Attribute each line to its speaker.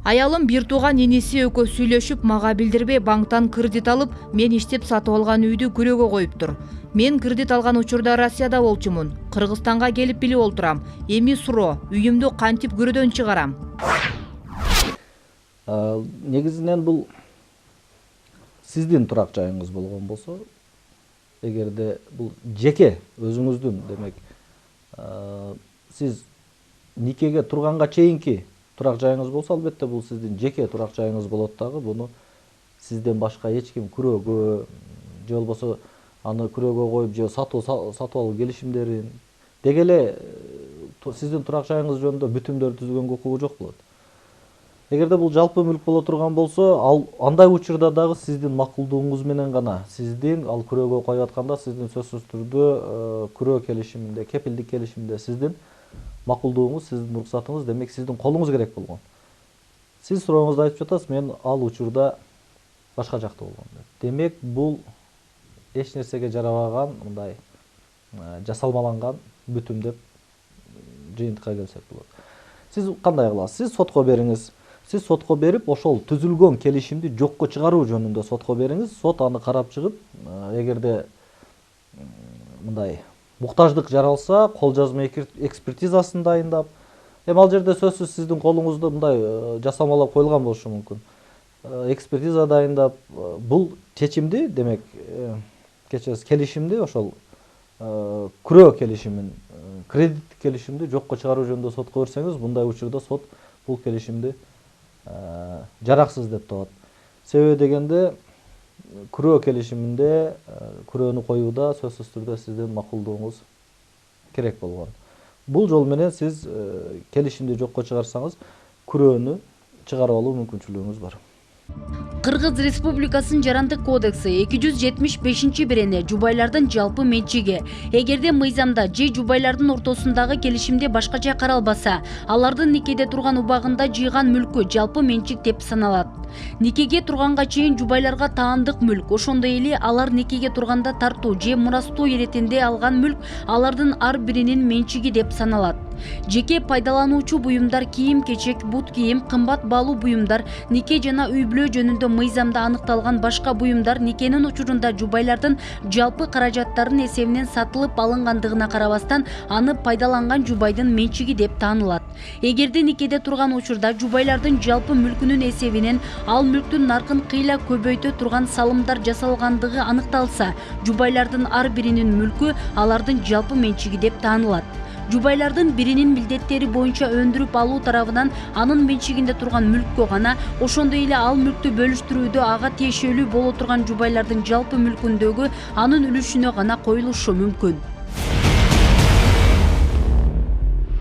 Speaker 1: Аялым бир тууган энеси экөө сүйлөшүп, мага билдирбей банктан кредит алып, мен иштеп сатып алган үйдү күрөөгө коюптур. Мен кредит алган учурда Россияда болчумун. Кыргызстанга келип билип олтурам. Эми суроо, үйүмдү кантип күрөдөн чыгарам?
Speaker 2: Негизинен бул сиздин турак жайыңыз болгон болсо, эгерде бул жеке өзүңүздүн, демек, сиз никеге турганга чейинки турак жайыңыз болсо, албетте бул сиздин жеке турак жайыңыз болот дагы. Буну сизден башка эч ким күрөөгө, же болбосо аны күрөөгө коюп, же сатып алуу келишимдерин деги эле сиздин турак жайыңыз жөнүндө бүтүмдөрдү түзгөнгө укугу жок болот. Эгерде бул жалпы мүлк боло турган болсо, андай учурда дагы сиздин макулдугуңуз менен гана, сиздин ал күрөөгө коюп атканда сиздин сөзсүз түрдө күрөө келишиминде, кепилдик келишиминде сиздин макулдугуңуз, сиздин уруксатыңыз, демек сиздин колуңуз керек болгон. Сиз сурооңузда айтып жатасыз, мен ал учурда башка жакта болгом деп. Демек бул эч нерсеге жарабаган, мындай жасалмаланган бүтүм деп жыйынтыкка келсек болот. Сиз кандай кыласыз? Сиз сотко бериңиз. Сиз сотко берип, ошол түзүлгөн келишимди жокко чыгаруу жөнүндө сотко бериңиз. Сот аны карап чыгып, эгерде мындай муктаждык жаралса, кол жазма экспертизасын дайындап, эми ал жерде сөзсүз сиздин колуңузда мындай жасалмалап коюлган болушу мүмкүн. Экспертиза дайындап, бул чечимди, демек, кечиресиз, келишимди, ошол күрөө келишимин, кредиттик келишимди жокко чыгаруу жөнүндө сотко берсеңиз, мындай учурда сот бул келишимди жараксыз деп табат. Себеби дегенде, күрөө келишиминде, күрөөнү коюуда сөзсүз түрдө сиздин макулдугуңуз керек болгон. Бул жол менен сиз келишимди жокко чыгарсаңыз, күрөөнү чыгарып алуу мүмкүнчүлүгүңүз бар.
Speaker 3: Кыргыз Республикасынын Жарандык кодекси 275-бирене жубайлардын жалпы менчиги. Эгерде мыйзамда же жубайлардын ортосундагы келишимде башкача каралбаса, алардын никеде турган убагында жыйган мүлкү жалпы менчик деп саналат. Никеге турганга чейин жубайларга таандык мүлк, ошондой эле алар никеге турганда тартуу же мурастоо иретинде алган мүлк алардын ар биринин менчиги деп саналат. Жеке пайдалануучу буюмдар, кийим-кечек, бут кийим, кымбат баалуу буюмдар, нике жана үй-бүлө жөнүндө мыйзамда аныкталган башка буюмдар никенин учурунда жубайлардын жалпы каражаттарынын эсебинен сатылып алынгандыгына карабастан, аны пайдаланган жубайдын менчиги деп таанылат. Эгерде никеде турган учурда жубайлардын жалпы мүлкүнүн эсебинен ал мүлктүн наркын кыйла көбөйтө турган салымдар жасалгандыгы аныкталса, жубайлардын ар биринин мүлкү алардын жалпы менчиги деп таанылат. Жубайлардын биринин милдеттери боюнча өндүрүп алуу тарабынан анын менчигинде турган мүлккө гана, ошондой эле ал мүлктү бөлүштүрүүдө ага тиешелүү боло турган жубайлардын жалпы мүлкүндөгү анын үлүшүнө гана коюлушу мүмкүн.